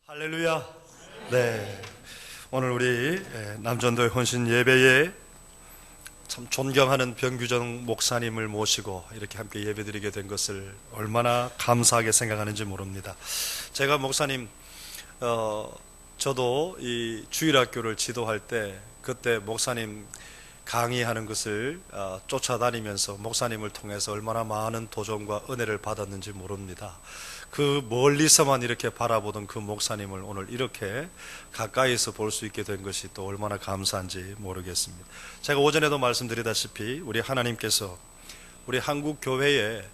할렐루야. 네, 오늘 우리 남전도의 헌신 예배에 참 존경하는 병규정 목사님을 모시고 이렇게 함께 예배드리게 된 것을 얼마나 감사하게 생각하는지 모릅니다. 제가 목사님 저도 이 주일학교를 지도할 때 그때 목사님 강의하는 것을 쫓아다니면서 목사님을 통해서 얼마나 많은 도전과 은혜를 받았는지 모릅니다. 그 멀리서만 이렇게 바라보던 그 목사님을 오늘 이렇게 가까이서 볼 수 있게 된 것이 또 얼마나 감사한지 모르겠습니다. 제가 오전에도 말씀드리다시피 우리 하나님께서 우리 한국 교회에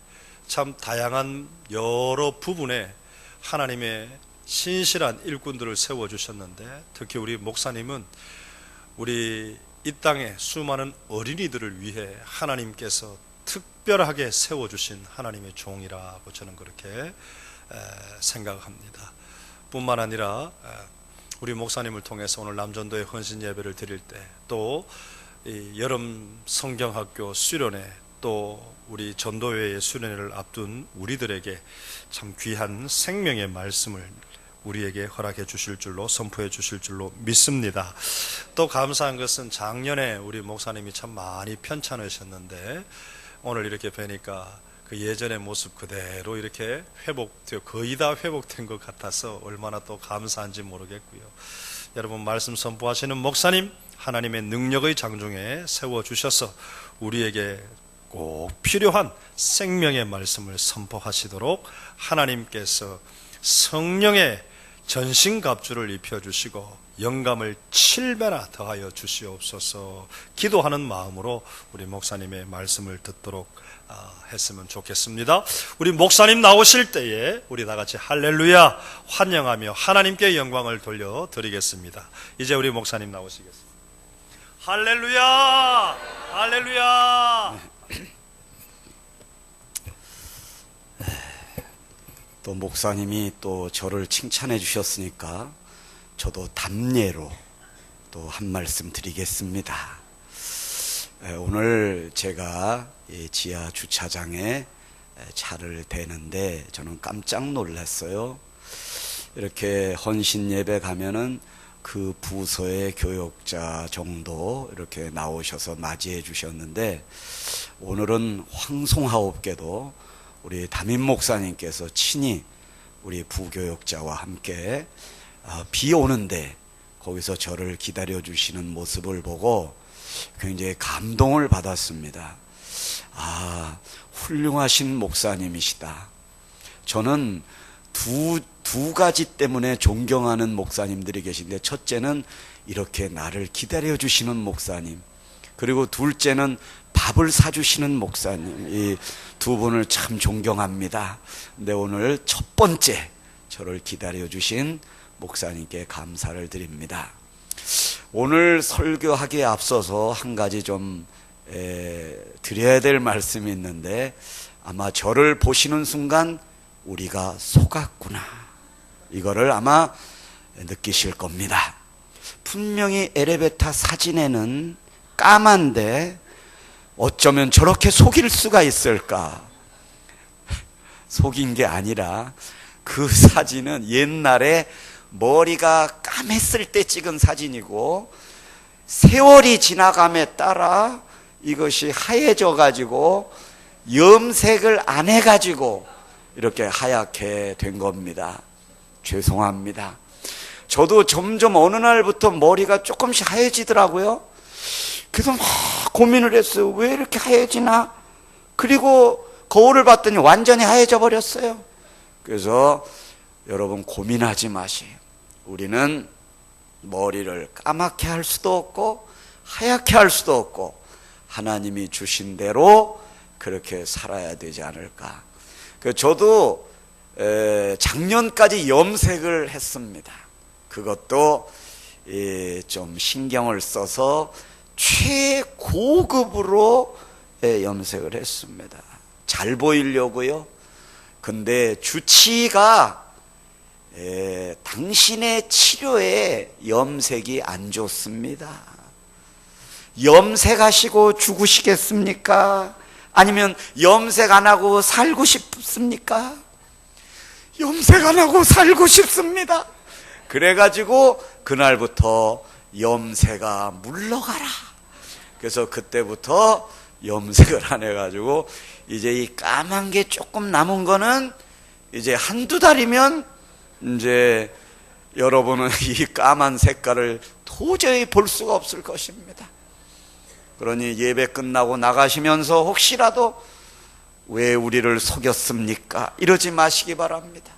참 다양한 여러 부분에 하나님의 신실한 일꾼들을 세워주셨는데, 특히 우리 목사님은 우리 이 땅에 수많은 어린이들을 위해 하나님께서 특별하게 세워주신 하나님의 종이라고 저는 그렇게 생각합니다. 뿐만 아니라 우리 목사님을 통해서 오늘 남전도의 헌신 예배를 드릴 때, 또 여름 성경학교 수련회, 또 우리 전도회의 수련회를 앞둔 우리들에게 참 귀한 생명의 말씀을 우리에게 허락해 주실 줄로, 선포해 주실 줄로 믿습니다. 또 감사한 것은 작년에 우리 목사님이 참 많이 편찮으셨는데 오늘 이렇게 뵈니까 그 예전의 모습 그대로 이렇게 회복되어 거의 다 회복된 것 같아서 얼마나 또 감사한지 모르겠고요. 여러분, 말씀 선포하시는 목사님, 하나님의 능력의 장중에 세워주셔서 우리에게 꼭 필요한 생명의 말씀을 선포하시도록 하나님께서 성령의 전신갑주를 입혀주시고 영감을 7배나 더하여 주시옵소서. 기도하는 마음으로 우리 목사님의 말씀을 듣도록 했으면 좋겠습니다. 우리 목사님 나오실 때에 우리 다같이 할렐루야 환영하며 하나님께 영광을 돌려드리겠습니다. 이제 우리 목사님 나오시겠습니다. 할렐루야, 할렐루야. 또 목사님이 또 저를 칭찬해 주셨으니까 저도 답례로 또 한 말씀 드리겠습니다. 오늘 제가 지하 주차장에 차를 대는데 저는 깜짝 놀랐어요. 이렇게 헌신 예배 가면은 그 부서의 교역자 정도 이렇게 나오셔서 맞이해 주셨는데, 오늘은 황송하옵게도 우리 담임 목사님께서 친히 우리 부교역자와 함께 비 오는데 거기서 저를 기다려 주시는 모습을 보고 굉장히 감동을 받았습니다. 훌륭하신 목사님이시다. 저는 두 가지 때문에 존경하는 목사님들이 계신데, 첫째는 이렇게 나를 기다려 주시는 목사님, 그리고 둘째는 밥을 사주시는 목사님, 이 두 분을 참 존경합니다. 근데 오늘 첫 번째 저를 기다려 주신 목사님께 감사를 드립니다. 오늘 설교하기에 앞서서 한 가지 좀 드려야 될 말씀이 있는데, 아마 저를 보시는 순간 우리가 속았구나, 이거를 아마 느끼실 겁니다. 분명히 엘리베이터 사진에는 까만데 어쩌면 저렇게 속일 수가 있을까? 속인 게 아니라 그 사진은 옛날에 머리가 까맸을 때 찍은 사진이고, 세월이 지나감에 따라 이것이 하얘져 가지고 염색을 안 해가지고 이렇게 하얗게 된 겁니다. 죄송합니다. 저도 점점 어느 날부터 머리가 조금씩 하얘지더라고요. 그래서 막 고민을 했어요. 왜 이렇게 하얘지나? 그리고 거울을 봤더니 완전히 하얘져 버렸어요. 그래서 여러분, 고민하지 마세요. 우리는 머리를 까맣게 할 수도 없고 하얗게 할 수도 없고 하나님이 주신 대로 그렇게 살아야 되지 않을까. 저도 작년까지 염색을 했습니다. 그것도 좀 신경을 써서 최고급으로 염색을 했습니다. 잘 보이려고요. 근데 주치의가 당신의 치료에 염색이 안 좋습니다. 염색하시고 죽으시겠습니까? 아니면 염색 안 하고 살고 싶습니까? 염색 안 하고 살고 싶습니다. 그래가지고 그날부터 염세가 물러가라. 그래서 그때부터 염색을 안 해가지고 이제 이 까만 게 조금 남은 거는 이제 한두 달이면 이제 여러분은 이 까만 색깔을 도저히 볼 수가 없을 것입니다. 그러니 예배 끝나고 나가시면서 혹시라도 왜 우리를 속였습니까? 이러지 마시기 바랍니다.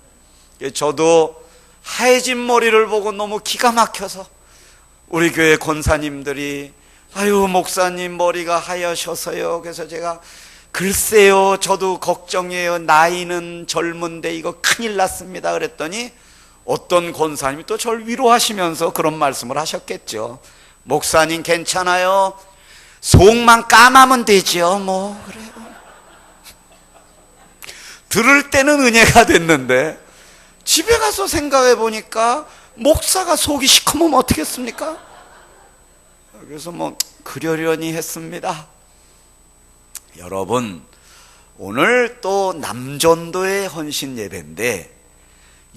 저도 하얘진 머리를 보고 너무 기가 막혀서 우리 교회 권사님들이 아유 목사님 머리가 하얘셔서요. 그래서 제가 글쎄요 저도 걱정이에요. 나이는 젊은데 이거 큰일 났습니다. 그랬더니 어떤 권사님이 또 저를 위로하시면서 그런 말씀을 하셨겠죠. 목사님 괜찮아요. 속만 까마면 되죠. 뭐 그래요. 들을 때는 은혜가 됐는데 집에 가서 생각해 보니까 목사가 속이 시커매면 어떻겠습니까? 그래서 뭐 그러려니 했습니다. 여러분 오늘 또 남전도의 헌신 예배인데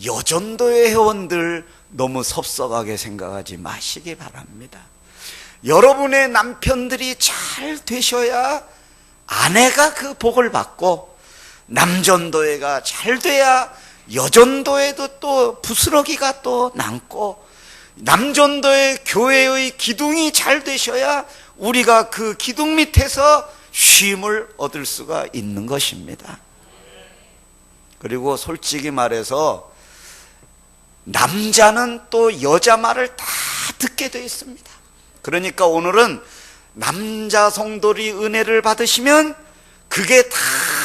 여전도의 회원들 너무 섭섭하게 생각하지 마시기 바랍니다. 여러분의 남편들이 잘 되셔야 아내가 그 복을 받고 남전도회가 잘 돼야 여전도에도 또 부스러기가 또 남고 남전도의 교회의 기둥이 잘 되셔야 우리가 그 기둥 밑에서 쉼을 얻을 수가 있는 것입니다. 그리고 솔직히 말해서 남자는 또 여자 말을 다 듣게 되어 있습니다. 그러니까 오늘은 남자 성도들이 은혜를 받으시면 그게 다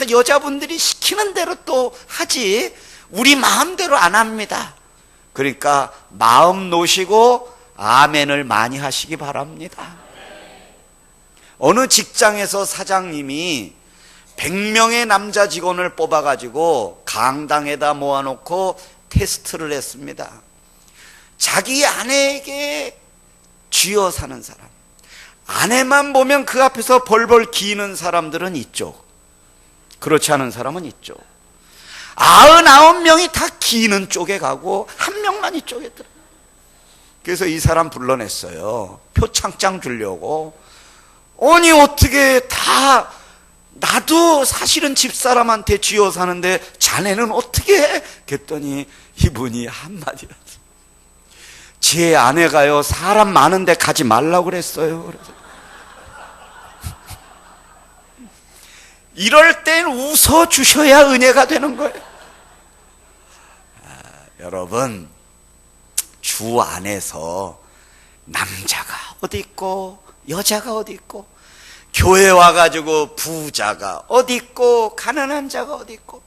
여자분들이 시키는 대로 또 하지 우리 마음대로 안 합니다. 그러니까 마음 놓으시고 아멘을 많이 하시기 바랍니다. 어느 직장에서 사장님이 100명의 남자 직원을 뽑아가지고 강당에다 모아놓고 테스트를 했습니다. 자기 아내에게 쥐어 사는 사람, 아내만 보면 그 앞에서 벌벌 기는 사람들은 이쪽, 그렇지 않은 사람은 이쪽. 99명이 다 기는 쪽에 가고 한 명만 이쪽에 들어. 그래서 이 사람 불러냈어요. 표창장 주려고. 아니 어떻게 다 나도 사실은 집사람한테 쥐어 사는데 자네는 어떻게 해? 그랬더니 이분이 한마디라도 제 아내가요 사람 많은데 가지 말라고 그랬어요. 그래서 이럴 땐 웃어주셔야 은혜가 되는 거예요. 여러분 주 안에서 남자가 어디 있고 여자가 어디 있고 교회 와가지고 부자가 어디 있고 가난한 자가 어디 있고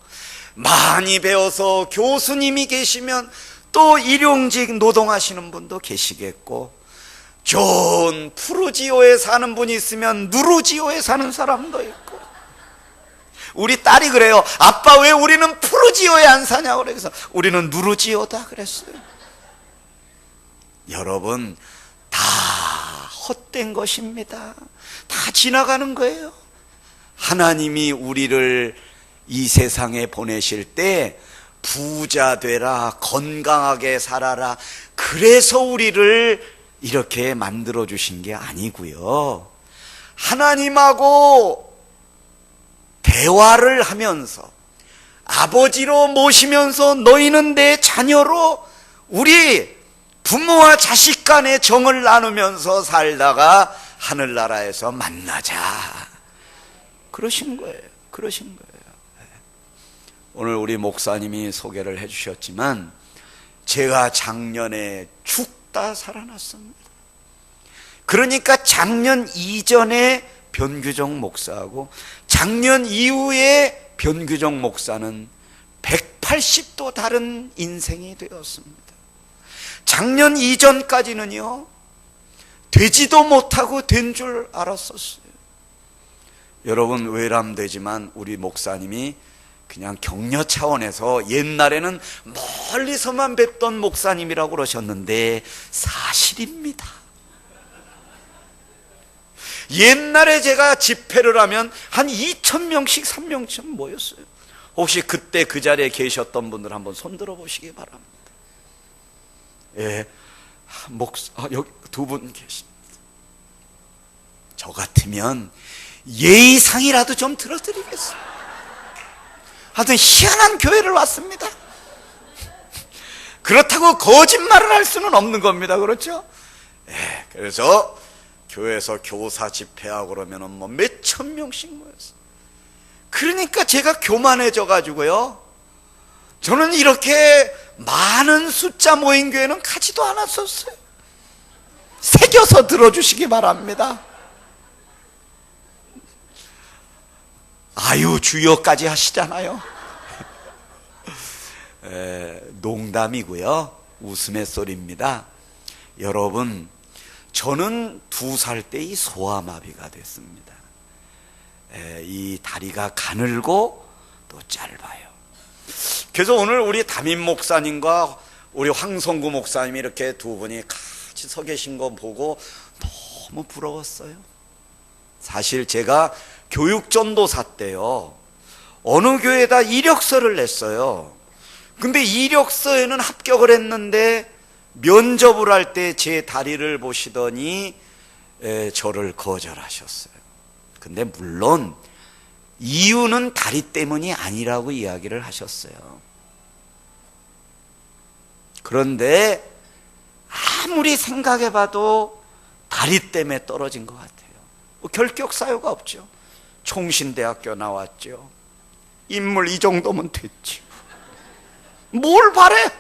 많이 배워서 교수님이 계시면 또 일용직 노동하시는 분도 계시겠고 좋은 푸르지오에 사는 분이 있으면 누르지오에 사는 사람도 있고 우리 딸이 그래요. 아빠 왜 우리는 푸르지오에 안 사냐고 그래서 우리는 누르지오다 그랬어요. 여러분 다 헛된 것입니다. 다 지나가는 거예요. 하나님이 우리를 이 세상에 보내실 때 부자 되라, 건강하게 살아라, 그래서 우리를 이렇게 만들어 주신 게 아니고요. 하나님하고 대화를 하면서 아버지로 모시면서 너희는 내 자녀로 우리 부모와 자식 간의 정을 나누면서 살다가 하늘나라에서 만나자 그러신 거예요. 그러신 거예요. 오늘 우리 목사님이 소개를 해 주셨지만 제가 작년에 죽다 살아났습니다. 그러니까 작년 이전에 변규정 목사하고 작년 이후에 변규정 목사는 180도 다른 인생이 되었습니다. 작년 이전까지는요 되지도 못하고 된 줄 알았었어요. 여러분 외람되지만 우리 목사님이 그냥 격려 차원에서 옛날에는 멀리서만 뵙던 목사님이라고 그러셨는데 사실입니다. 옛날에 제가 집회를 하면 한 2,000명씩 3명씩 모였어요. 혹시 그때 그 자리에 계셨던 분들 한번 손들어 보시기 바랍니다. 예, 여기 두 분 계십니다. 저 같으면 예의상이라도 좀 들어드리겠어요. 하여튼 희한한 교회를 왔습니다. 그렇다고 거짓말을 할 수는 없는 겁니다. 그렇죠? 예, 그래서 교회에서 교사 집회하고 그러면은 뭐 몇천 명씩 모였어요. 그러니까 제가 교만해져 가지고요, 저는 이렇게 많은 숫자 모인 교회는 가지도 않았었어요. 새겨서 들어주시기 바랍니다. 아유 주여까지 하시잖아요. 농담이고요, 웃음의 소리입니다. 여러분, 저는 2살 때 이 소아마비가 됐습니다. 이 다리가 가늘고 또 짧아요. 그래서 오늘 우리 담임 목사님과 우리 황성구 목사님이 이렇게 두 분이 같이 서 계신 거 보고 너무 부러웠어요. 사실 제가 교육전도사 때요, 어느 교회에다 이력서를 냈어요. 근데 이력서에는 합격을 했는데 면접을 할 때 제 다리를 보시더니 저를 거절하셨어요. 근데 물론 이유는 다리 때문이 아니라고 이야기를 하셨어요. 그런데 아무리 생각해봐도 다리 때문에 떨어진 것 같아요. 결격 사유가 없죠. 총신대학교 나왔죠. 인물 이 정도면 됐지. 뭘 바래?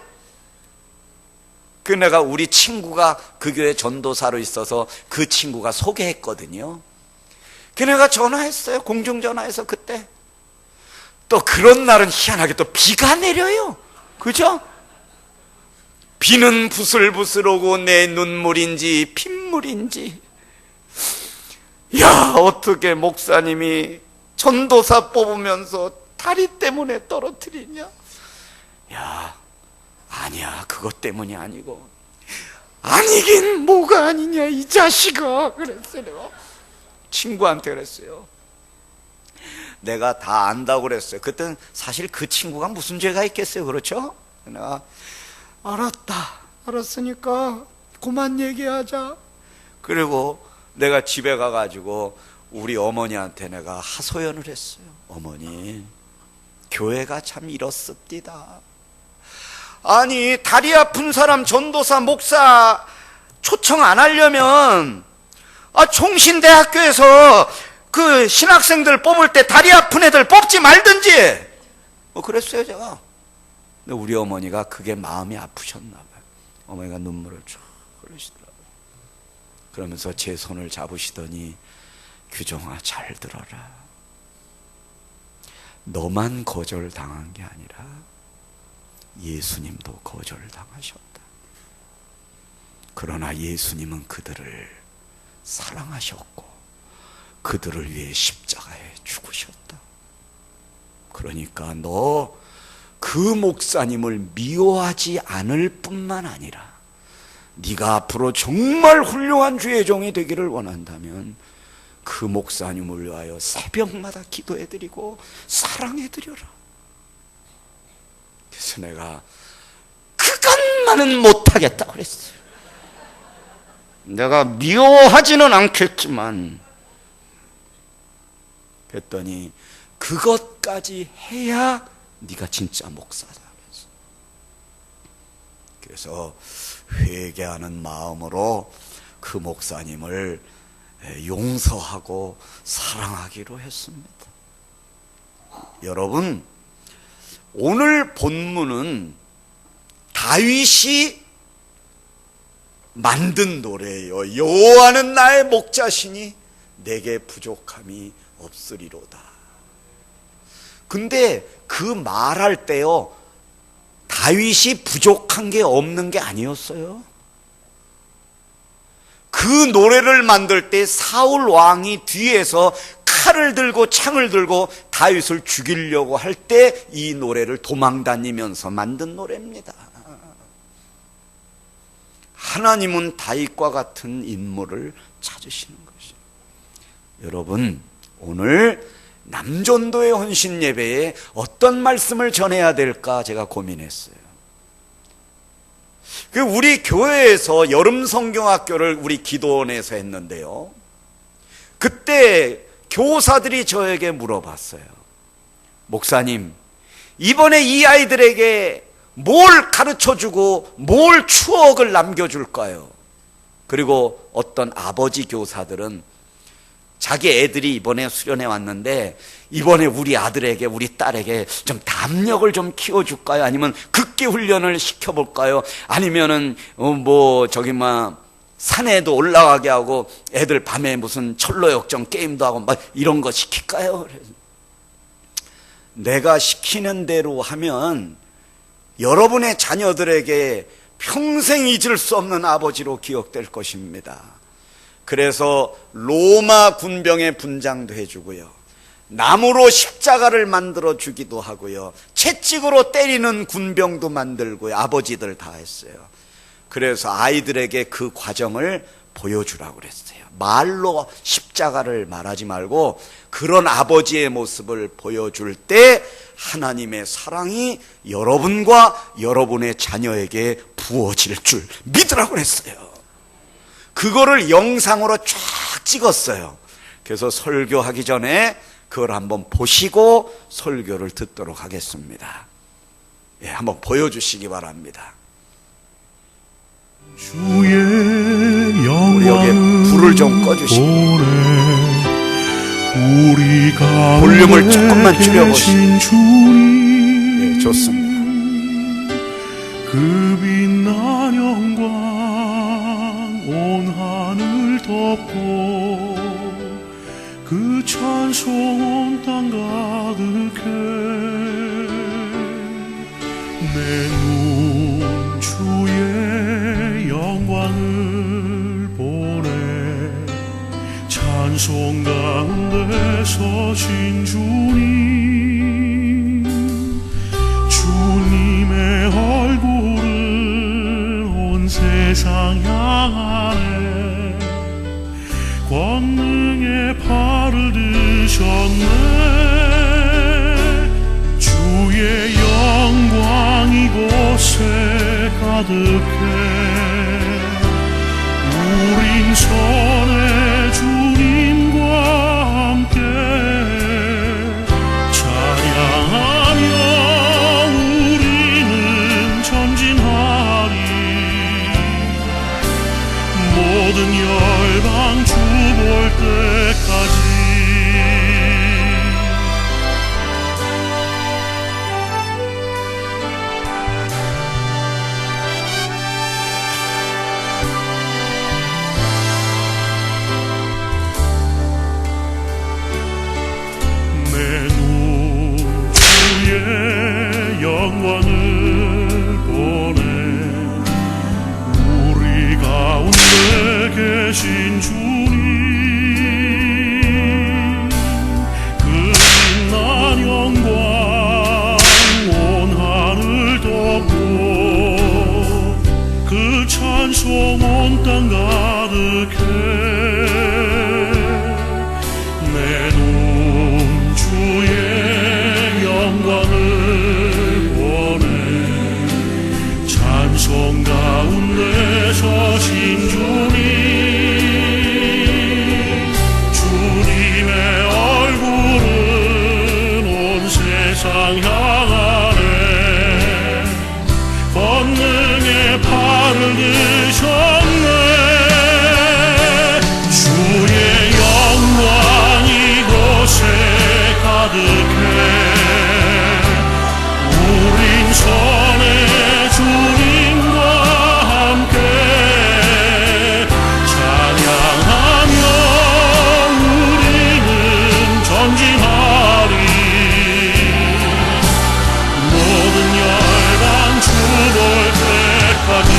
내가 우리 친구가 그 교회 전도사로 있어서 그 친구가 소개했거든요. 내가 전화했어요. 공중전화해서. 그때 또 그런 날은 희한하게 또 비가 내려요. 그죠? 비는 부슬부슬 오고 내 눈물인지 핏물인지, 야, 어떻게 목사님이 전도사 뽑으면서 다리 때문에 떨어뜨리냐? 야, 아니야, 그것 때문이 아니고. 아니긴 뭐가 아니냐 이 자식아, 그랬어요. 친구한테 그랬어요. 내가 다 안다고 그랬어요. 그때는 사실 그 친구가 무슨 죄가 있겠어요. 그렇죠? 내가 알았으니까 그만 얘기하자. 그리고 내가 집에 가가지고 우리 어머니한테 내가 하소연을 했어요. 어머니, 교회가 참 이렇습니다. 아니, 다리 아픈 사람 전도사 목사 초청 안 하려면 총신대학교에서 그 신학생들 뽑을 때 다리 아픈 애들 뽑지 말든지 그랬어요 제가. 근데 우리 어머니가 그게 마음이 아프셨나 봐요. 어머니가 눈물을 쭉 흘리시더라고요. 그러면서 제 손을 잡으시더니, 규종아, 잘 들어라. 너만 거절당한 게 아니라 예수님도 거절당하셨다. 그러나 예수님은 그들을 사랑하셨고 그들을 위해 십자가에 죽으셨다. 그러니까 너 그 목사님을 미워하지 않을 뿐만 아니라 네가 앞으로 정말 훌륭한 주의 종이 되기를 원한다면 그 목사님을 위하여 새벽마다 기도해드리고 사랑해드려라. 그래서 내가 그것만은 못하겠다 그랬어요. 내가 미워하지는 않겠지만, 그랬더니 그것까지 해야 네가 진짜 목사다. 그래서 회개하는 마음으로 그 목사님을 용서하고 사랑하기로 했습니다. 여러분, 오늘 본문은 다윗이 만든 노래예요. 여호와는 나의 목자시니 내게 부족함이 없으리로다. 근데 그 말할 때요, 다윗이 부족한 게 없는 게 아니었어요. 그 노래를 만들 때 사울 왕이 뒤에서 칼을 들고 창을 들고 다윗을 죽이려고 할 때 이 노래를 도망다니면서 만든 노래입니다. 하나님은 다윗과 같은 인물을 찾으시는 것이에요. 여러분, 오늘 남전도의 헌신 예배에 어떤 말씀을 전해야 될까 제가 고민했어요. 우리 교회에서 여름 성경학교를 우리 기도원에서 했는데요. 그때 교사들이 저에게 물어봤어요. 목사님, 이번에 이 아이들에게 뭘 가르쳐주고 뭘 추억을 남겨줄까요? 그리고 어떤 아버지 교사들은 자기 애들이 이번에 수련회 왔는데 이번에 우리 아들에게 우리 딸에게 좀 담력을 좀 키워줄까요? 아니면 극기 훈련을 시켜볼까요? 아니면은 산에도 올라가게 하고 애들 밤에 무슨 철로 역전 게임도 하고 막 이런 거 시킬까요? 내가 시키는 대로 하면 여러분의 자녀들에게 평생 잊을 수 없는 아버지로 기억될 것입니다. 그래서 로마 군병의 분장도 해주고요, 나무로 십자가를 만들어 주기도 하고요, 채찍으로 때리는 군병도 만들고요, 아버지들 다 했어요. 그래서 아이들에게 그 과정을 보여주라고 그랬어요. 말로 십자가를 말하지 말고 그런 아버지의 모습을 보여줄 때 하나님의 사랑이 여러분과 여러분의 자녀에게 부어질 줄 믿으라고 그랬어요. 그거를 영상으로 쫙 찍었어요. 그래서 설교하기 전에 그걸 한번 보시고 설교를 듣도록 하겠습니다. 예, 한번 보여주시기 바랍니다. 우리 여기 불을 좀 꺼주시고 볼륨을 조금만 줄여보시고. 예, 좋습니다. 그 빛난 영광 온 하늘 덮고 그 찬송 온 땅 가득해 내 눈 주의 영광을 보네 찬송 가운데 서신 주님 주님의 얼굴을 온 세상 향하네 권능의 팔을 드셨네 주의 영광 이곳에 가득해 우린 선의 주님과 함께 찬양하며 우리는 전진하리 모든 열방 주 볼 때까지 영광을 보내 우리 가운데 계신 주님 그 빛난 영광 온 하늘 덮고 그 찬송 온 땅 가득해 내 눈 주의 영광을 찬송 가운데 서신 주님 주님의 얼굴은 온 세상 향하네 권능의 팔을 드셨네 주의 영광 이곳에 가득해 우린 선의 주님과 함께 찬양하며 우리는 전진하리 모든 열방 주 볼 때까지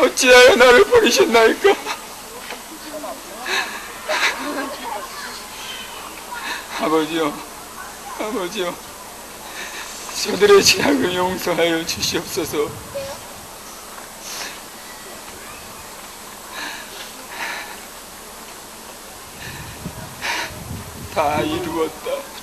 어찌하여 나를 버리셨나이까? 아버지요, 아버지요, 저들의 죄악을 용서하여 주시옵소서. 다 이루었다.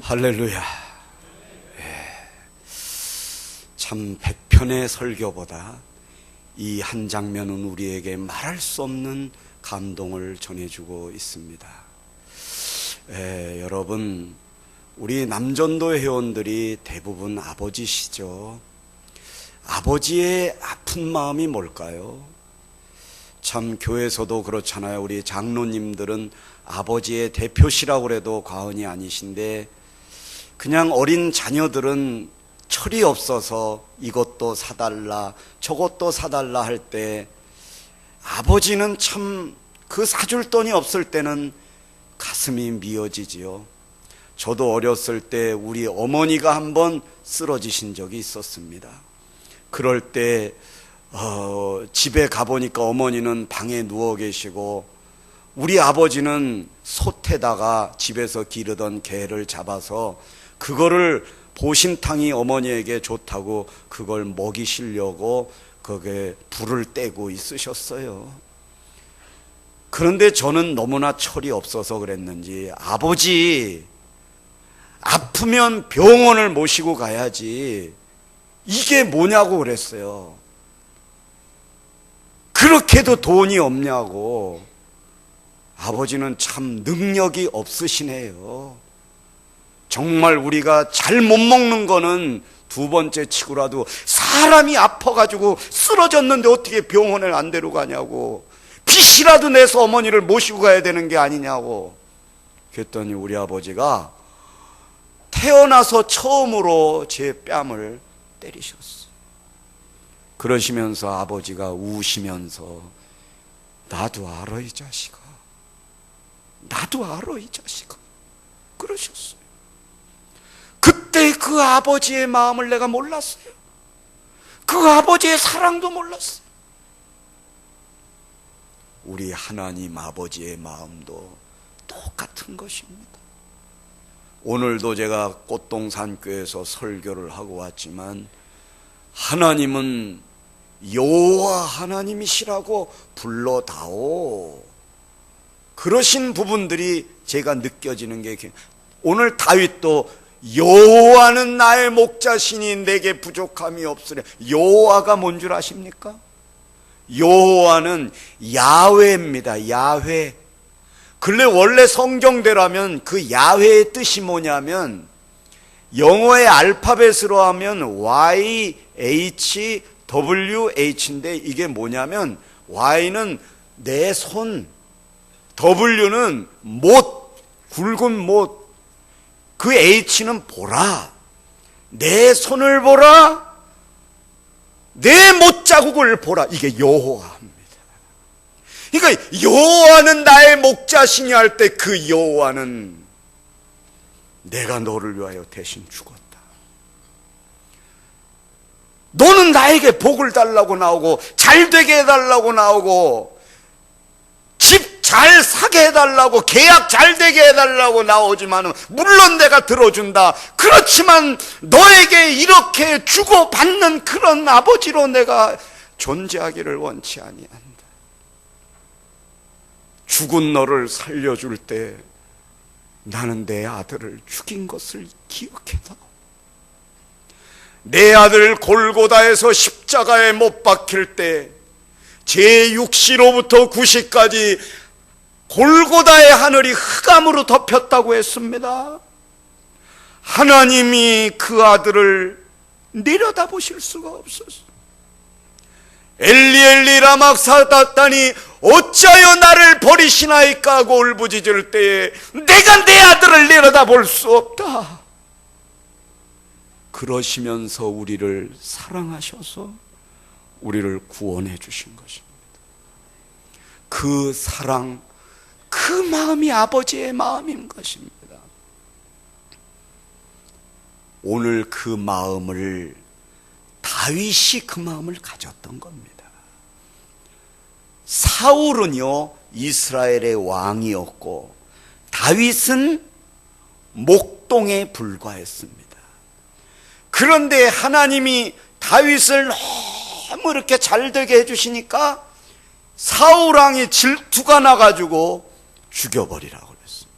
할렐루야. 참 100편의 설교보다 이 한 장면은 우리에게 말할 수 없는 감동을 전해주고 있습니다. 여러분, 우리 남전도 회원들이 대부분 아버지시죠. 아버지의 아픈 마음이 뭘까요? 참 교회에서도 그렇잖아요. 우리 장로님들은 아버지의 대표시라고 해도 과언이 아니신데, 그냥 어린 자녀들은 철이 없어서 이것도 사달라 저것도 사달라 할 때 아버지는 참 그 사줄 돈이 없을 때는 가슴이 미어지지요. 저도 어렸을 때 우리 어머니가 한번 쓰러지신 적이 있었습니다. 그럴 때 집에 가보니까 어머니는 방에 누워 계시고 우리 아버지는 솥에다가 집에서 기르던 개를 잡아서 그거를 보신탕이 어머니에게 좋다고 그걸 먹이시려고 거기에 불을 떼고 있으셨어요. 그런데 저는 너무나 철이 없어서 그랬는지 아버지 아프면 병원을 모시고 가야지 이게 뭐냐고 그랬어요. 그렇게도 돈이 없냐고. 아버지는 참 능력이 없으시네요. 정말 우리가 잘 못 먹는 거는 두 번째 치고라도 사람이 아파가지고 쓰러졌는데 어떻게 병원을 안 데려가냐고. 빚이라도 내서 어머니를 모시고 가야 되는 게 아니냐고. 그랬더니 우리 아버지가 태어나서 처음으로 제 뺨을 때리셨어요. 그러시면서 아버지가 우시면서 나도 알아 이 자식아, 나도 알아 이 자식아 그러셨어요. 그때 그 아버지의 마음을 내가 몰랐어요. 그 아버지의 사랑도 몰랐어요. 우리 하나님 아버지의 마음도 똑같은 것입니다. 오늘도 제가 꽃동산교회에서 설교를 하고 왔지만 하나님은 여호와 하나님이시라고 불러다오. 그러신 부분들이 제가 느껴지는 게 오늘 다윗도 여호와는 나의 목자시니 내게 부족함이 없으랴. 여호와가 뭔 줄 아십니까? 여호와는 야훼입니다. 야훼. 근데 원래 성경대로라면 그 야훼의 뜻이 뭐냐면 영어의 알파벳으로 하면 YHWH인데 이게 뭐냐면 Y는 내 손, W는 못, 굵은 못, 그 H는 보라. 내 손을 보라. 내 못자국을 보라. 이게 여호와입니다. 그러니까 여호와는 나의 목자시니 할 때 그 여호와는 내가 너를 위하여 대신 죽었다. 너는 나에게 복을 달라고 나오고 잘 되게 해달라고 나오고 집 잘 사게 해달라고 계약 잘 되게 해달라고 나오지만 물론 내가 들어준다. 그렇지만 너에게 이렇게 주고받는 그런 아버지로 내가 존재하기를 원치 아니한다. 죽은 너를 살려줄 때 나는 내 아들을 죽인 것을 기억해다오. 내 아들 골고다에서 십자가에 못 박힐 때 제6시로부터 9시까지 골고다의 하늘이 흑암으로 덮였다고 했습니다. 하나님이 그 아들을 내려다보실 수가 없었어요. 엘리 엘리 라마 사박다니 어찌하여 나를 버리시나이까 하고 울부짖을 때에 내가 내 아들을 내려다볼 수 없다. 그러시면서 우리를 사랑하셔서 우리를 구원해 주신 것입니다. 그 사랑, 그 마음이 아버지의 마음인 것입니다. 오늘 그 마음을, 다윗이 그 마음을 가졌던 겁니다. 사울은요 이스라엘의 왕이었고 다윗은 목동에 불과했습니다. 그런데 하나님이 다윗을 너무 이렇게 잘 되게 해주시니까 사울 왕이 질투가 나가지고 죽여버리라고 그랬어요.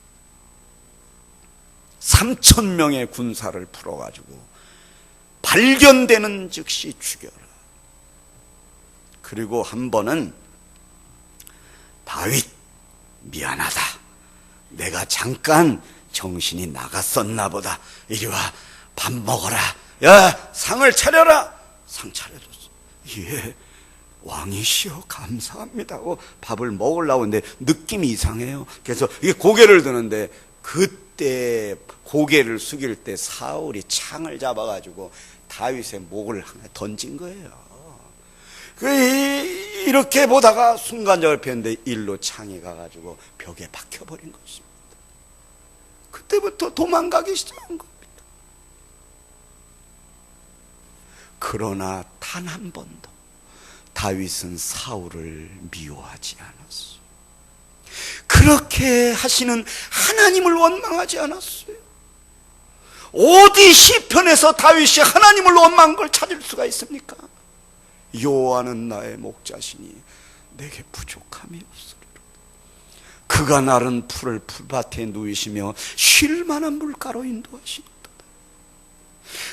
3,000명의 군사를 풀어가지고 발견되는 즉시 죽여라. 그리고 한 번은 다윗 미안하다, 내가 잠깐 정신이 나갔었나 보다, 이리 와 밥 먹어라, 야 상을 차려라. 상 차려줬어. 예 왕이시여 감사합니다 하고 밥을 먹으려고 하는데 느낌이 이상해요. 그래서 이게 고개를 드는데 그때 고개를 숙일 때 사울이 창을 잡아가지고 다윗의 목을 하나 던진 거예요. 이렇게 보다가 순간적으로 폈는데 일로 창이 가가지고 벽에 박혀버린 것입니다. 그때부터 도망가기 시작한 겁니다. 그러나 단 한 번도 다윗은 사울을 미워하지 않았어요. 그렇게 하시는 하나님을 원망하지 않았어요. 어디 시편에서 다윗이 하나님을 원망한 걸 찾을 수가 있습니까? 여호와는 나의 목자시니 내게 부족함이 없으리로다. 그가 나른 풀을 풀밭에 누이시며 쉴 만한 물가로 인도하시도다.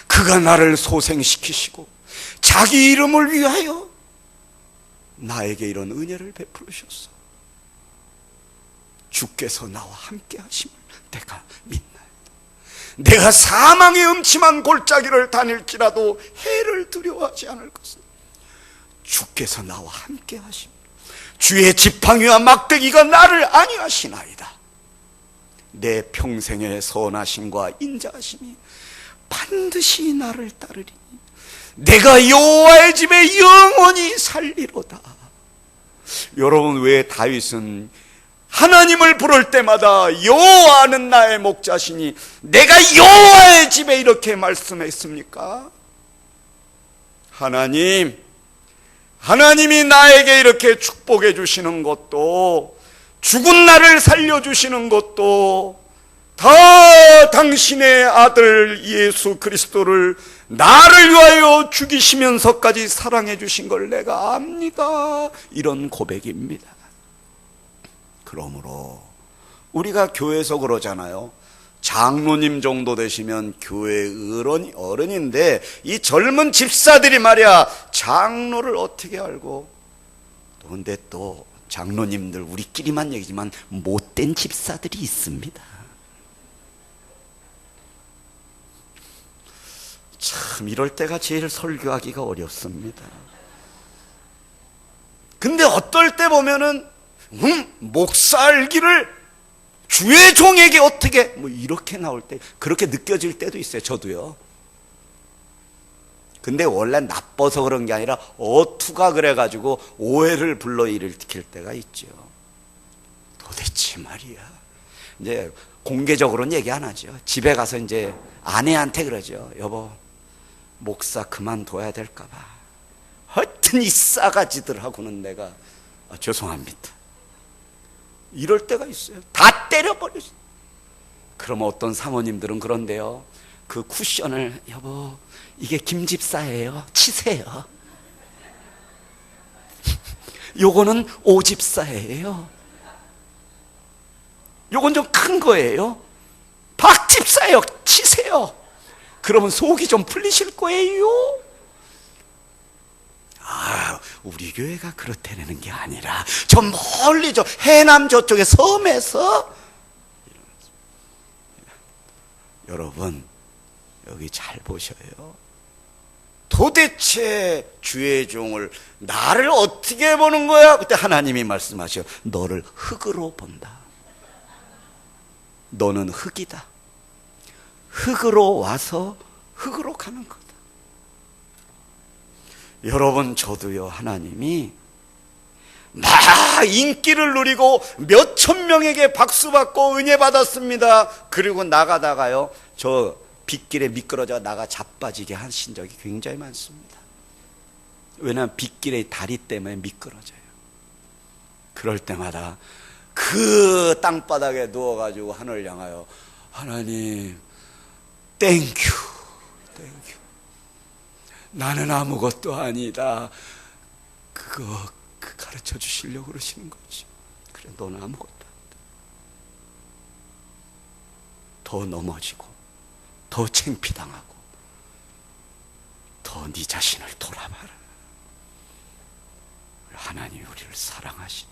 그가 나를 소생시키시고 자기 이름을 위하여 나에게 이런 은혜를 베풀으셨어. 주께서 나와 함께 하심을 내가 믿나이다. 내가 사망의 음침한 골짜기를 다닐지라도 해를 두려워하지 않을 것은 주께서 나와 함께 하심을, 주의 지팡이와 막대기가 나를 안위하시나이다. 내 평생의 선하심과 인자하심이 반드시 나를 따르리니 내가 여호와의 집에 영원히 살리로다. 여러분, 왜 다윗은 하나님을 부를 때마다 여호와는 나의 목자시니 내가 여호와의 집에 이렇게 말씀했습니까? 하나님이 나에게 이렇게 축복해 주시는 것도, 죽은 나를 살려주시는 것도 다 당신의 아들 예수 그리스도를 나를 위하여 죽이시면서까지 사랑해 주신 걸 내가 압니다. 이런 고백입니다. 그러므로 우리가 교회에서 그러잖아요. 장로님 정도 되시면 교회 어른인데 이 젊은 집사들이 말이야 장로를 어떻게 알고, 그런데 또 장로님들 우리끼리만 얘기지만 못된 집사들이 있습니다. 참 이럴 때가 제일 설교하기가 어렵습니다. 근데 어떨 때 보면은 목사 알기를 주의 종에게 어떻게 뭐 이렇게 나올 때 그렇게 느껴질 때도 있어요. 저도요. 근데 원래 나빠서 그런 게 아니라 어투가 그래가지고 오해를 불러일으킬 때가 있죠. 도대체 말이야, 이제 공개적으로는 얘기 안 하죠. 집에 가서 이제 아내한테 그러죠. 여보, 목사 그만둬야 될까봐. 하여튼 이 싸가지들하고는 내가 죄송합니다. 이럴 때가 있어요. 다 때려버렸어요. 그럼 어떤 사모님들은 그런데요, 그 쿠션을 여보 이게 김집사예요, 치세요. 요거는 오집사예요, 요건 좀 큰 거예요, 박집사예요, 치세요. 그러면 속이 좀 풀리실 거예요. 우리 교회가 그렇다는 게 아니라 저 멀리 저 해남 저쪽에 섬에서. 여러분 여기 잘 보셔요. 도대체 주의 종을 나를 어떻게 보는 거야? 그때 하나님이 말씀하셔. 너를 흙으로 본다. 너는 흙이다. 흙으로 와서 흙으로 가는 거다. 여러분, 저도요, 하나님이 막 인기를 누리고 몇천 명에게 박수 받고 은혜 받았습니다. 그리고 나가다가요, 저 빗길에 미끄러져 나가 자빠지게 하신 적이 굉장히 많습니다. 왜냐하면 빗길의 다리 때문에 미끄러져요. 그럴 때마다 그 땅바닥에 누워가지고 하늘을 향하여 하나님, 땡큐, 땡큐. 나는 아무것도 아니다. 그거 가르쳐 주시려고 그러시는 거지. 그래, 너는 아무것도 아니다. 더 넘어지고, 더 창피당하고, 더 네 자신을 돌아봐라. 하나님이 우리를 사랑하시니.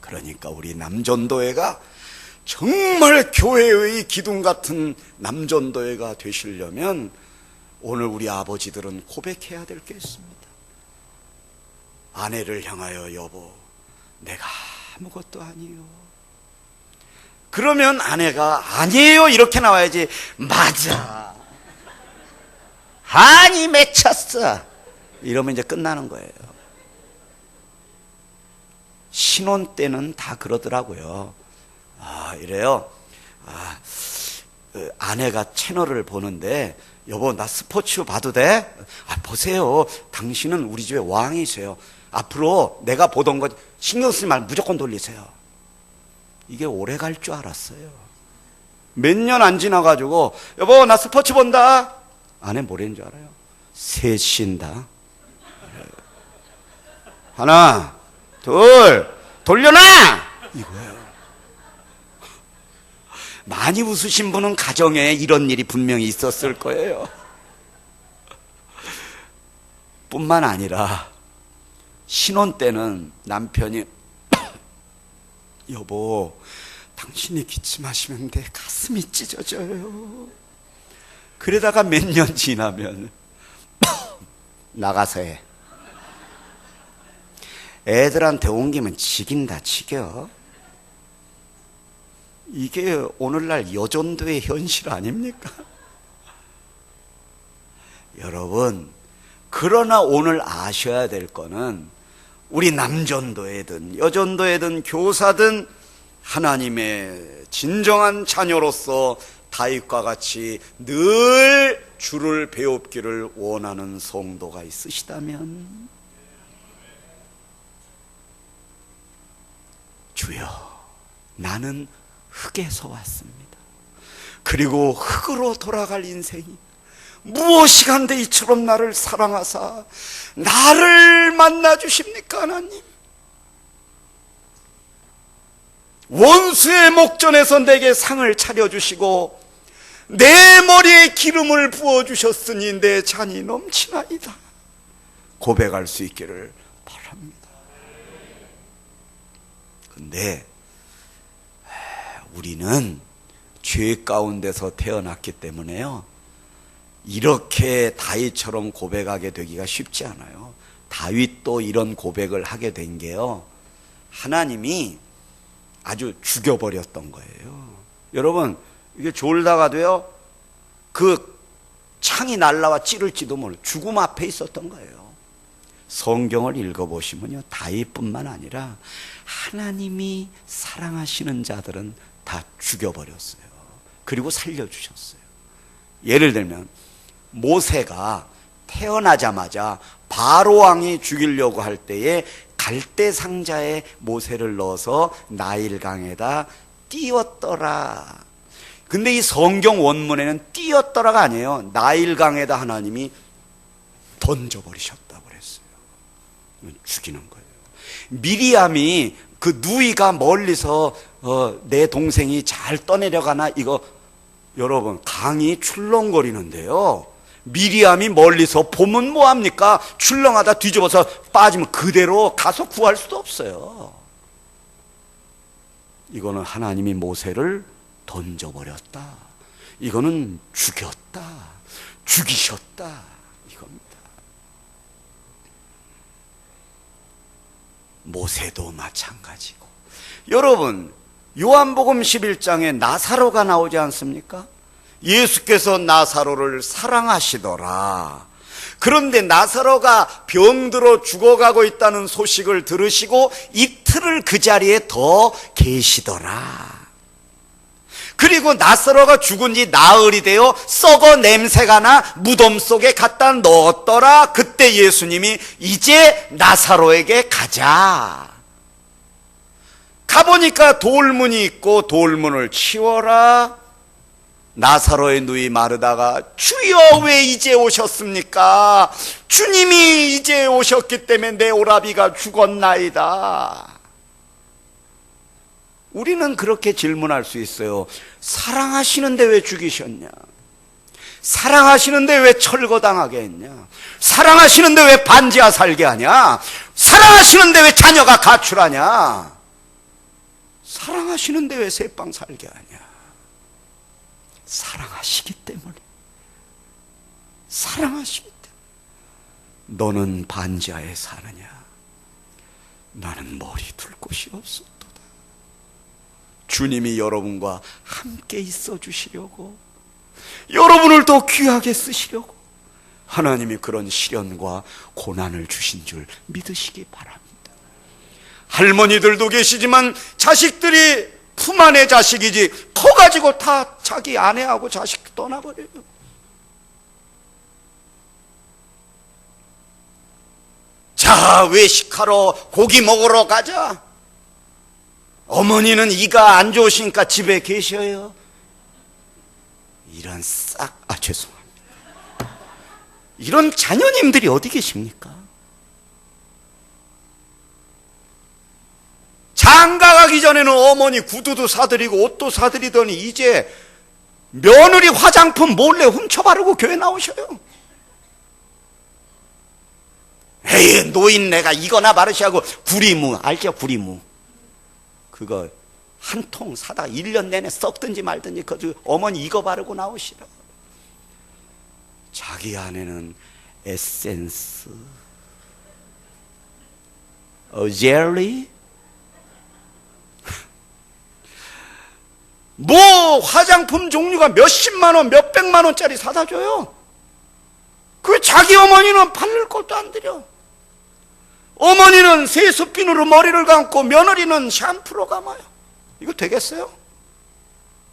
그러니까 우리 남전도회가 정말 교회의 기둥 같은 남전도회가 되시려면 오늘 우리 아버지들은 고백해야 될 게 있습니다. 아내를 향하여, 여보, 내가 아무것도 아니에요. 그러면 아내가 아니에요 이렇게 나와야지. 맞아, 아니 맺혔어, 이러면 이제 끝나는 거예요. 신혼 때는 다 그러더라고요. 이래요. 아내가 채널을 보는데, 여보, 나 스포츠 봐도 돼? 보세요. 당신은 우리 집의 왕이세요. 앞으로 내가 보던 거 신경 쓰지 말고 무조건 돌리세요. 이게 오래 갈 줄 알았어요. 몇 년 안 지나가지고, 여보, 나 스포츠 본다. 아내 뭐라는 줄 알아요? 셋신다. 하나, 둘, 돌려놔! 이거예요. 많이 웃으신 분은 가정에 이런 일이 분명히 있었을 거예요. 뿐만 아니라 신혼 때는 남편이 여보, 당신이 기침하시면 내 가슴이 찢어져요. 그러다가 몇 년 지나면 나가서 해. 애들한테 옮기면 지긴다 지겨. 이게 오늘날 여전도의 현실 아닙니까? 여러분, 그러나 오늘 아셔야 될 거는 우리 남전도회든 여전도회든 교사든 하나님의 진정한 자녀로서 다윗과 같이 늘 주를 배웁기를 원하는 성도가 있으시다면, 주여, 나는 흙에서 왔습니다. 그리고 흙으로 돌아갈 인생이 무엇이 간데 이처럼 나를 사랑하사 나를 만나 주십니까? 하나님, 원수의 목전에서 내게 상을 차려주시고 내 머리에 기름을 부어주셨으니 내 잔이 넘치나이다. 고백할 수 있기를 바랍니다. 근데 우리는 죄 가운데서 태어났기 때문에요, 이렇게 다윗처럼 고백하게 되기가 쉽지 않아요. 다윗도 이런 고백을 하게 된 게요, 하나님이 아주 죽여버렸던 거예요. 여러분, 이게 졸다가도요, 그 창이 날라와 찌를지도 몰라 죽음 앞에 있었던 거예요. 성경을 읽어보시면요, 다윗뿐만 아니라 하나님이 사랑하시는 자들은 다 죽여버렸어요. 그리고 살려주셨어요. 예를 들면 모세가 태어나자마자 바로왕이 죽이려고 할 때에 갈대 상자에 모세를 넣어서 나일강에다 띄웠더라. 근데 이 성경 원문에는 띄웠더라가 아니에요. 나일강에다 하나님이 던져버리셨다고 그랬어요. 죽이는 거예요. 미리암이 그 누이가 멀리서 내 동생이 잘 떠내려가나, 이거 여러분 강이 출렁거리는데요, 미리암이 멀리서 보면 뭐합니까? 출렁하다 뒤집어서 빠지면 그대로 가서 구할 수도 없어요. 이거는 하나님이 모세를 던져버렸다, 이거는 죽였다, 죽이셨다, 이겁니다. 모세도 마찬가지고. 여러분, 요한복음 11장에 나사로가 나오지 않습니까? 예수께서 나사로를 사랑하시더라. 그런데 나사로가 병들어 죽어가고 있다는 소식을 들으시고 이틀을 그 자리에 더 계시더라. 그리고 나사로가 죽은 지 나흘이 되어 썩어 냄새가 나 무덤 속에 갖다 넣었더라. 그때 예수님이 이제 나사로에게 가자. 가보니까 돌문이 있고 돌문을 치워라. 나사로의 누이 마르다가 주여 왜 이제 오셨습니까? 주님이 이제 오셨기 때문에 내 오라비가 죽었나이다. 우리는 그렇게 질문할 수 있어요. 사랑하시는데 왜 죽이셨냐? 사랑하시는데 왜 철거당하게 했냐? 사랑하시는데 왜 반지하 살게 하냐? 사랑하시는데 왜 자녀가 가출하냐? 사랑하시는데 왜 새빵 살게 하냐? 사랑하시기 때문에. 사랑하시기 때문에. 너는 반지하에 사느냐? 나는 머리 둘 곳이 없었도다. 주님이 여러분과 함께 있어 주시려고, 여러분을 더 귀하게 쓰시려고 하나님이 그런 시련과 고난을 주신 줄 믿으시기 바랍니다. 할머니들도 계시지만 자식들이 품 안의 자식이지 커가지고 다 자기 아내하고 자식 떠나버려요. 자, 외식하러 고기 먹으러 가자. 어머니는 이가 안 좋으시니까 집에 계셔요. 이런 죄송합니다. 이런 자녀님들이 어디 계십니까? 장가 가기 전에는 어머니 구두도 사드리고 옷도 사드리더니 이제 며느리 화장품 몰래 훔쳐 바르고 교회 나오셔요. 에이, 노인네가 이거나 바르시하고 구리무, 알죠? 구리무. 그거 한 통 사다가 1년 내내 썩든지 말든지 그 어머니 이거 바르고 나오시라. 자기 안에는 에센스, 젤리, 뭐 화장품 종류가 몇십만 원, 몇백만 원짜리 사다 줘요. 그 자기 어머니는 바를 것도 안 드려. 어머니는 세수핀으로 머리를 감고 며느리는 샴푸로 감아요. 이거 되겠어요?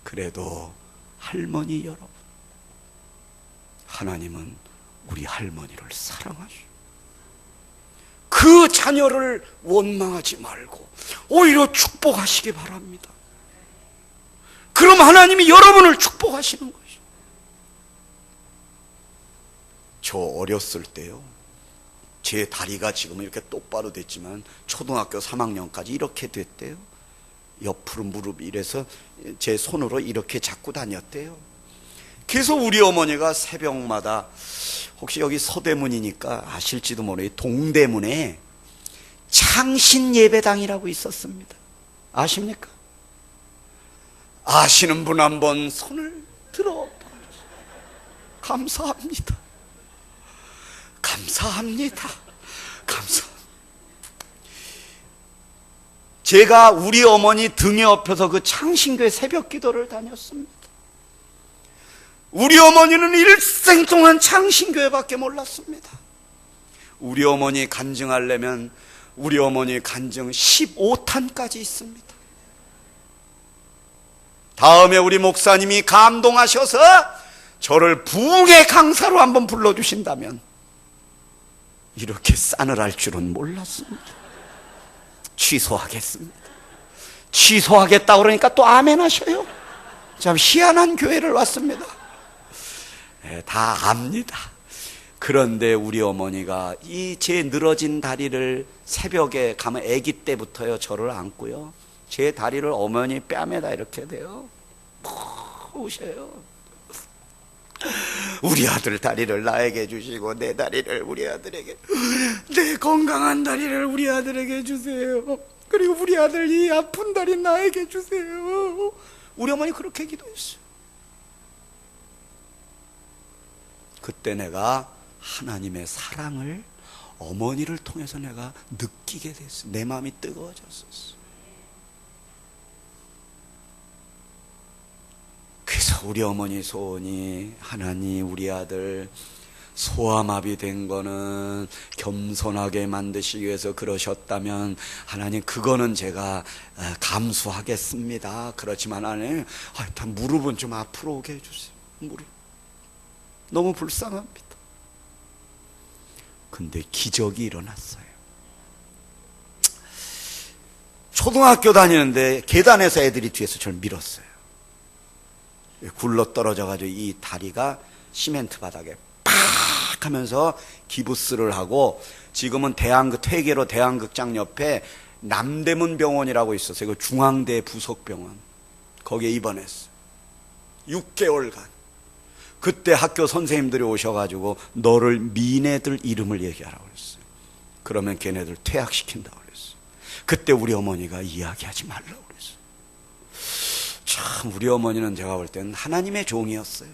그래도 할머니 여러분, 하나님은 우리 할머니를 사랑하시오. 그 자녀를 원망하지 말고 오히려 축복하시기 바랍니다. 그럼 하나님이 여러분을 축복하시는 것이죠. 저 어렸을 때요, 제 다리가 지금 이렇게 똑바로 됐지만 초등학교 3학년까지 이렇게 됐대요. 옆으로 무릎이 이래서 제 손으로 이렇게 잡고 다녔대요. 그래서 우리 어머니가 새벽마다, 혹시 여기 서대문이니까 아실지도 모르겠어요, 동대문에 창신예배당이라고 있었습니다. 아십니까? 아시는 분 한번 손을 들어. 감사합니다. 감사합니다. 감사합니다. 제가 우리 어머니 등에 업혀서 그 창신교회 새벽 기도를 다녔습니다. 우리 어머니는 일생 동안 창신교회밖에 몰랐습니다. 우리 어머니 간증하려면 우리 어머니 간증 15탄까지 있습니다. 다음에 우리 목사님이 감동하셔서 저를 부흥의 강사로 한번 불러주신다면 이렇게 싸늘할 줄은 몰랐습니다. 취소하겠습니다. 취소하겠다 그러니까 또 아멘 하셔요. 참 희한한 교회를 왔습니다. 네, 다 압니다. 그런데 우리 어머니가 이 제 늘어진 다리를 새벽에 가면 아기 때부터요 저를 안고요, 제 다리를 어머니 뺨에다 이렇게 대요. 우셔요. 우리 아들 다리를 나에게 주시고 내 다리를 우리 아들에게, 내 건강한 다리를 우리 아들에게 주세요. 그리고 우리 아들 이 아픈 다리 나에게 주세요. 우리 어머니 그렇게 기도했어요. 그때 내가 하나님의 사랑을 어머니를 통해서 내가 느끼게 됐어. 내 마음이 뜨거워졌었어. 그래서 우리 어머니 소원이, 하나님 우리 아들 소아마비 된 거는 겸손하게 만드시기 위해서 그러셨다면 하나님 그거는 제가 감수하겠습니다. 그렇지만 하나님 다 무릎은 좀 앞으로 오게 해주세요. 무릎 너무 불쌍합니다. 근데 기적이 일어났어요. 초등학교 다니는데 계단에서 애들이 뒤에서 저를 밀었어요. 굴러 떨어져가지고 이 다리가 시멘트 바닥에 팍 하면서 기부스를 하고, 지금은 퇴계로 대한극장 옆에 남대문 병원이라고 있었어요. 그 중앙대 부속병원, 거기에 입원했어요. 6개월간. 그때 학교 선생님들이 오셔가지고 너를 미네들 이름을 얘기하라고 그랬어요. 그러면 걔네들 퇴학시킨다고 그랬어요. 그때 우리 어머니가 이야기하지 말라고 그랬어요. 참 우리 어머니는 제가 볼 때는 하나님의 종이었어요.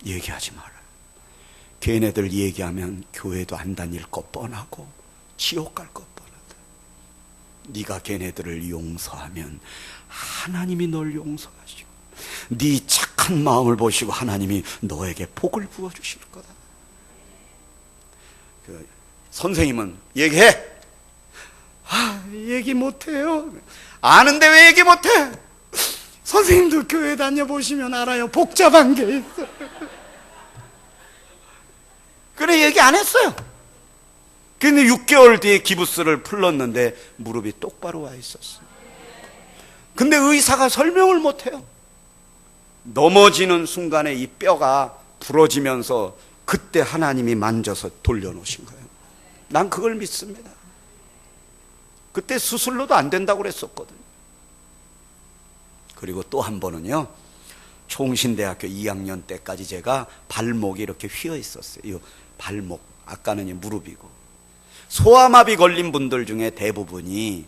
얘기하지 말아요. 걔네들 얘기하면 교회도 안 다닐 것 뻔하고 지옥 갈 것 뻔하다. 네가 걔네들을 용서하면 하나님이 널 용서하시고 네 착한 마음을 보시고 하나님이 너에게 복을 부어주실 거다. 선생님은 얘기해. 얘기 못해요. 아는데 왜 얘기 못해? 선생님도 교회 다녀보시면 알아요. 복잡한 게 있어. 그래 얘기 안 했어요. 근데 6개월 뒤에 기부스를 풀렀는데 무릎이 똑바로 와 있었어요. 근데 의사가 설명을 못해요. 넘어지는 순간에 이 뼈가 부러지면서 그때 하나님이 만져서 돌려놓으신 거예요. 난 그걸 믿습니다. 그때 수술로도 안 된다고 그랬었거든요. 그리고 또 한 번은요, 총신대학교 2학년 때까지 제가 발목이 이렇게 휘어 있었어요. 이 발목, 아까는 무릎이고. 소아마비 걸린 분들 중에 대부분이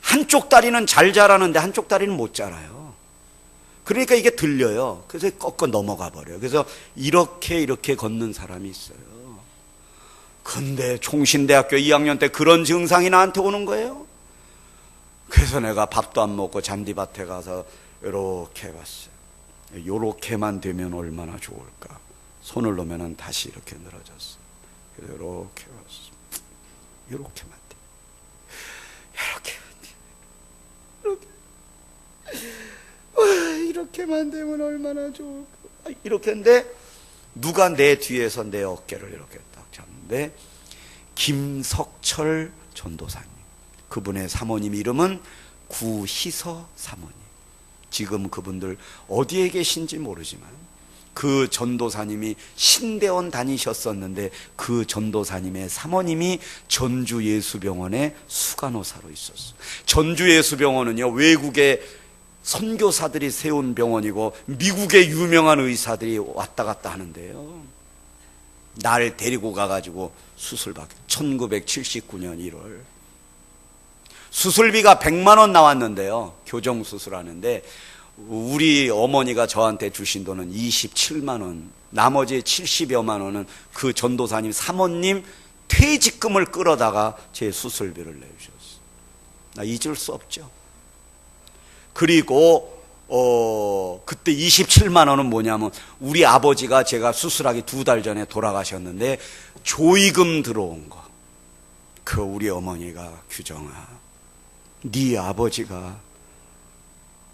한쪽 다리는 잘 자라는데 한쪽 다리는 못 자라요. 그러니까 이게 들려요. 그래서 꺾어 넘어가 버려요. 그래서 이렇게 걷는 사람이 있어요. 근데 총신대학교 2학년 때 그런 증상이 나한테 오는 거예요. 그래서 내가 밥도 안 먹고 잔디밭에 가서 이렇게 해봤어요. 이렇게만 되면 얼마나 좋을까. 손을 놓으면 다시 이렇게 늘어졌어. 그래서 이렇게 봤어. 이렇게만 돼. 이렇게만 되면 얼마나 좋을까. 이렇게 했는데 누가 내 뒤에서 내 어깨를 이렇게 딱 잡는데 김석철 전도사님, 그분의 사모님 이름은 구희서 사모님. 지금 그분들 어디에 계신지 모르지만 그 전도사님이 신대원 다니셨었는데 그 전도사님의 사모님이 전주예수병원의 수간호사로 있었어요. 전주예수병원은요, 외국의 선교사들이 세운 병원이고 미국의 유명한 의사들이 왔다 갔다 하는데요, 날 데리고 가가지고 수술받게 1979년 1월 수술비가 100만 원 나왔는데요, 교정수술하는데 우리 어머니가 저한테 주신 돈은 27만 원, 나머지 70여만 원은 그 전도사님 사모님 퇴직금을 끌어다가 제 수술비를 내주셨어요. 나 잊을 수 없죠. 그리고 그때 27만 원은 뭐냐면 우리 아버지가 제가 수술하기 2달 전에 돌아가셨는데 조의금 들어온 거. 그 우리 어머니가, 규정아, 네 아버지가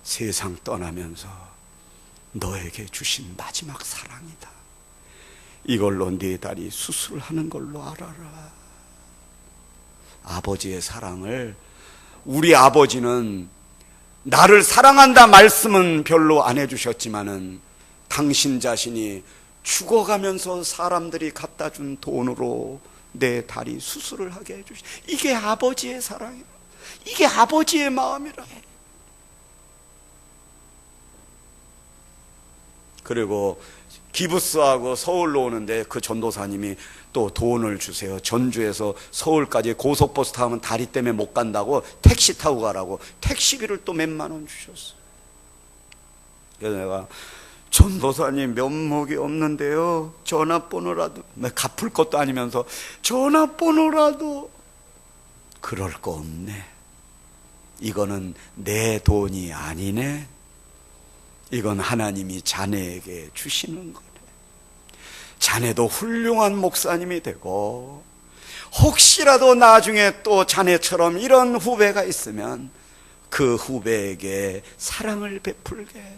세상 떠나면서 너에게 주신 마지막 사랑이다. 이걸로 네 다리 수술하는 걸로 알아라. 아버지의 사랑을, 우리 아버지는 나를 사랑한다 말씀은 별로 안 해주셨지만은 당신 자신이 죽어가면서 사람들이 갖다 준 돈으로 내 다리 수술을 하게 해주시. 이게 아버지의 사랑이라. 이게 아버지의 마음이라. 그리고 기부스하고 서울로 오는데 그 전도사님이 또 돈을 주세요. 전주에서 서울까지 고속버스 타면 다리 때문에 못 간다고 택시 타고 가라고 택시비를 또 몇만 원 주셨어요. 그래서 내가 전도사님 면목이 없는데요, 전화번호라도, 갚을 것도 아니면서 전화번호라도. 그럴 거 없네. 이거는 내 돈이 아니네. 이건 하나님이 자네에게 주시는 거네. 자네도 훌륭한 목사님이 되고, 혹시라도 나중에 또 자네처럼 이런 후배가 있으면 그 후배에게 사랑을 베풀게.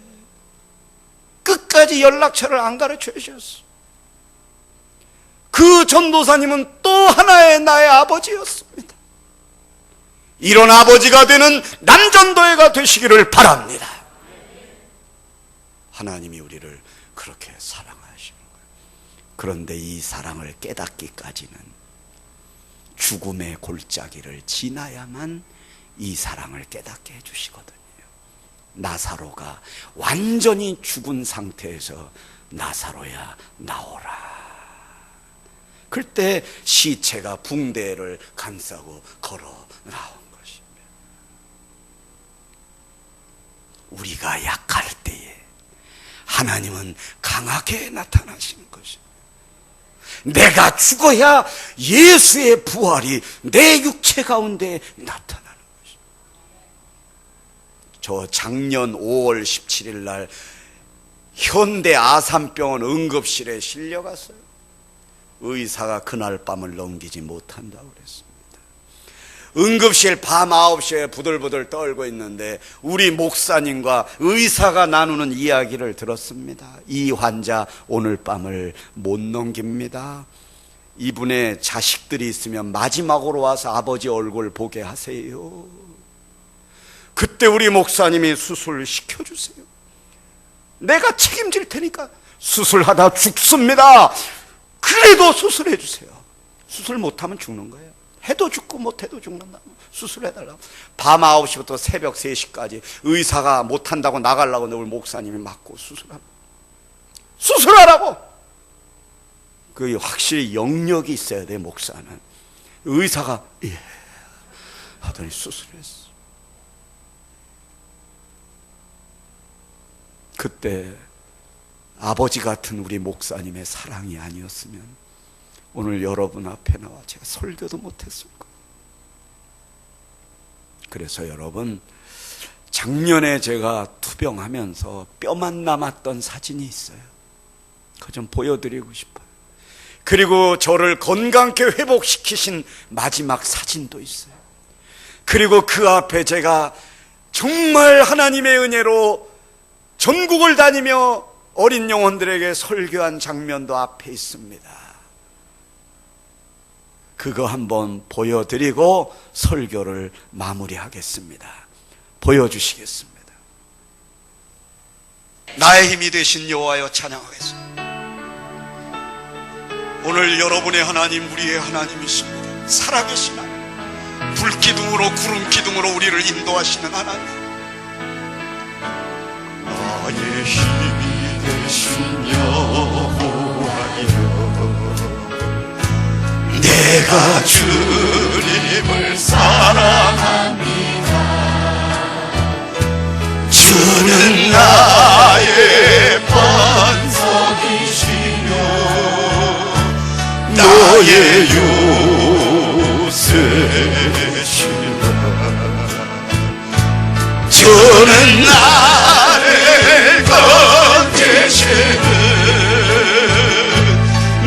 끝까지 연락처를 안 가르쳐 주셨어. 그 전도사님은 또 하나의 나의 아버지였습니다. 이런 아버지가 되는 남전도회가 되시기를 바랍니다. 하나님이 우리를 그렇게 사랑하시는 거예요. 그런데 이 사랑을 깨닫기까지는 죽음의 골짜기를 지나야만 이 사랑을 깨닫게 해주시거든요. 나사로가 완전히 죽은 상태에서 나사로야 나오라. 그때 시체가 붕대를 감싸고 걸어 나온 것입니다. 우리가 약할 때에 하나님은 강하게 나타나시는 것입니다. 내가 죽어야 예수의 부활이 내 육체 가운데 나타나는 것입니다. 저 작년 5월 17일 날 현대 아산병원 응급실에 실려갔어요. 의사가 그날 밤을 넘기지 못한다고 그랬습니다. 응급실 밤 9시에 부들부들 떨고 있는데 우리 목사님과 의사가 나누는 이야기를 들었습니다. 이 환자 오늘 밤을 못 넘깁니다. 이분의 자식들이 있으면 마지막으로 와서 아버지 얼굴 보게 하세요. 그때 우리 목사님이 수술 시켜주세요. 내가 책임질 테니까. 수술하다 죽습니다. 그래도 수술해 주세요. 수술 못하면 죽는 거예요. 해도 죽고 못해도 죽는다. 수술해달라고. 밤 9시부터 새벽 3시까지 의사가 못한다고 나가려고 우리 목사님이 맞고 수술하라고. 그 확실히 영역이 있어야 돼. 목사는. 의사가 예 하더니 수술했어. 그때 아버지 같은 우리 목사님의 사랑이 아니었으면 오늘 여러분 앞에 나와 제가 설교도 못했을 거예요. 그래서 여러분, 작년에 제가 투병하면서 뼈만 남았던 사진이 있어요. 그거 좀 보여드리고 싶어요. 그리고 저를 건강케 회복시키신 마지막 사진도 있어요. 그리고 그 앞에 제가 정말 하나님의 은혜로 전국을 다니며 어린 영혼들에게 설교한 장면도 앞에 있습니다. 그거 한번 보여드리고 설교를 마무리하겠습니다. 보여주시겠습니다. 나의 힘이 되신 여호와여 찬양하겠습니다. 오늘 여러분의 하나님, 우리의 하나님이십니다. 살아계신 하나님, 불기둥으로 구름기둥으로 우리를 인도하시는 하나님, 나의 힘이 되신 여호와여, 내가 주님을 사랑합니다. 주는 나의 반석이시며 나의 요새시라. 주는 나를 건지시는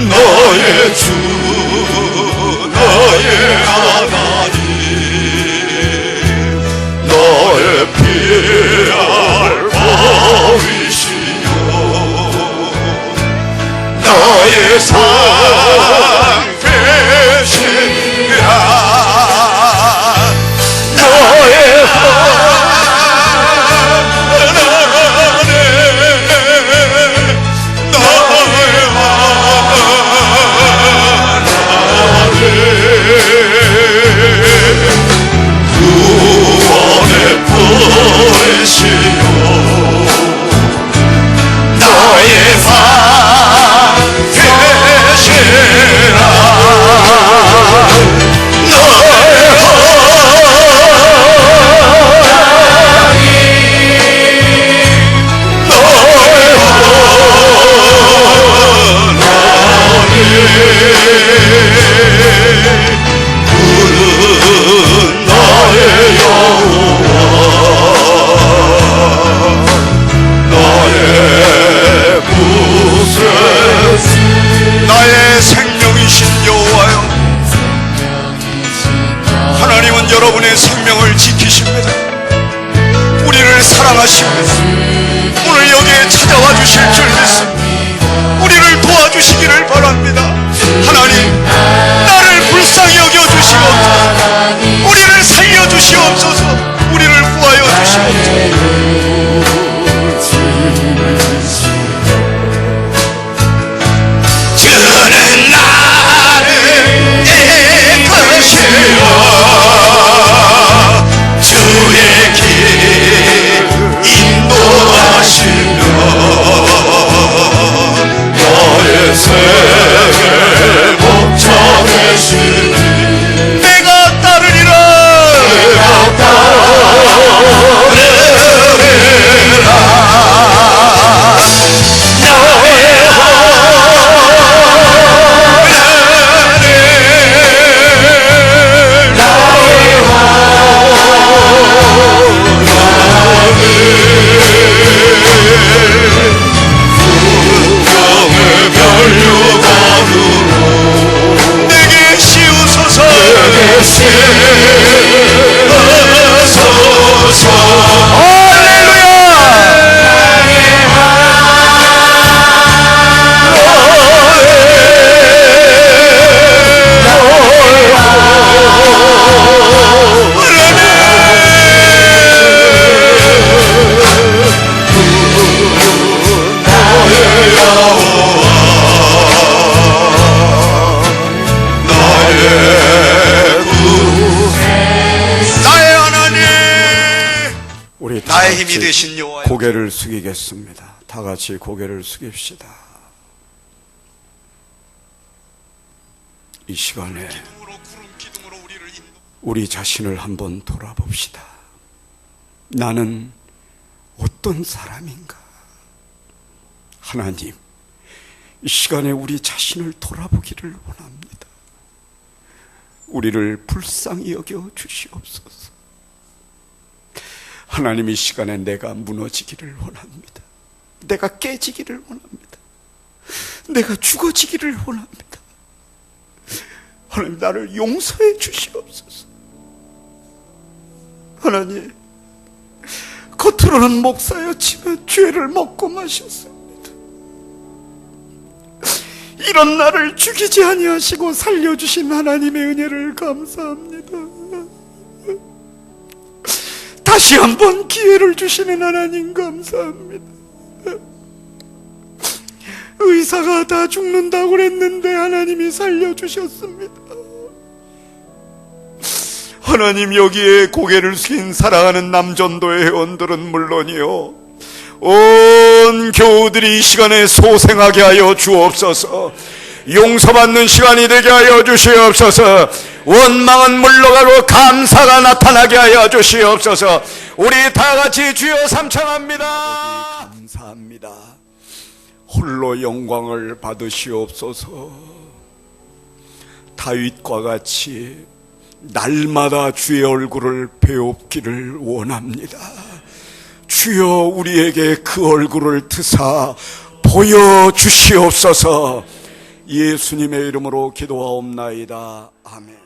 너의 주, 너의 하나님, 너의 피할 바위시요 너의 상대시라. 너의 하나님, 너의 주님은 여러분의 생명을 지키십니다. 우리를 사랑하십니다. 오늘 여기에 찾아와 주실 줄 믿습니다. 우리를 도와주시기를 바랍니다. 하나님, 나를 불쌍히 여겨주시옵소서. 우리를 살려주시옵소서. 우리를 구하여 주시옵소서. 주는 나를 내 것이여 주의 길 인도하시며 너의 생을 복잡해시니 내가 따르리라 내가 따르리라 내게 씌우소서 나의 힘이 되신 여호와여. 고개를 숙이겠습니다. 다 같이 고개를 숙입시다. 이 시간에 우리 자신을 한번 돌아봅시다. 나는 어떤 사람인가? 하나님, 이 시간에 우리 자신을 돌아보기를 원합니다. 우리를 불쌍히 여겨 주시옵소서. 하나님, 이 시간에 내가 무너지기를 원합니다. 내가 깨지기를 원합니다. 내가 죽어지기를 원합니다. 하나님, 나를 용서해 주시옵소서. 하나님, 겉으로는 목사였지만 죄를 먹고 마셨습니다. 이런 나를 죽이지 아니하시고 살려주신 하나님의 은혜를 감사합니다. 다시 한번 기회를 주시는 하나님 감사합니다. 의사가 다 죽는다고 그랬는데 하나님이 살려주셨습니다. 하나님, 여기에 고개를 숙인 사랑하는 남전도의 회원들은 물론이요, 온 교우들이 이 시간에 소생하게 하여 주옵소서. 용서받는 시간이 되게 하여 주시옵소서. 원망은 물러가고 감사가 나타나게 하여 주시옵소서. 우리 다 같이 주여 삼창합니다. 감사합니다. 홀로 영광을 받으시옵소서. 다윗과 같이 날마다 주의 얼굴을 배웁기를 원합니다. 주여, 우리에게 그 얼굴을 트사 보여주시옵소서. 예수님의 이름으로 기도하옵나이다. 아멘.